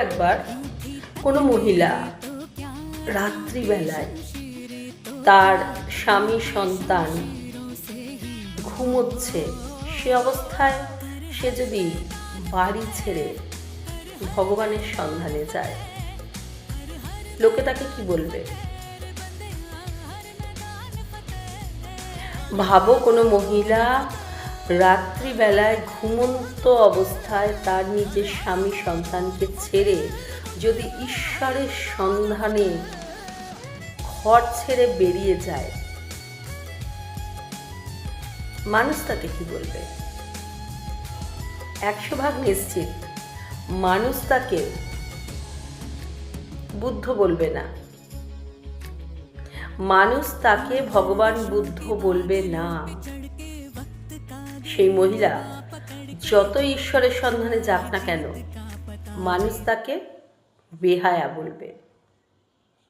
একবার কোনো মহিলা রাত্রিবেলায় তার স্বামী সন্তান ঘুমোচ্ছে, সে অবস্থায় সে যদি বাড়ি ছেড়ে ভগবানের সন্ধানে যায়, লোকে তাকে কি বলবে? ভাবো, কোনো মহিলা রাত্রিবেলায় ঘুমন্ত অবস্থায় তার নিজের স্বামী সন্তানকে ছেড়ে যদি ঈশ্বরের সন্ধানে ঘর ছেড়ে বেরিয়ে যায়, মানুষ তাকে কি বলবে? 100% নিশ্চিত মানুষ তাকে বুদ্ধ বলবে না, মানুষ তাকে ভগবান বুদ্ধ বলবে না। সেই মহিলা যত ঈশ্বরের সন্ধানে যাক না কেন, মানুষ তাকে বেহায়া বলবে।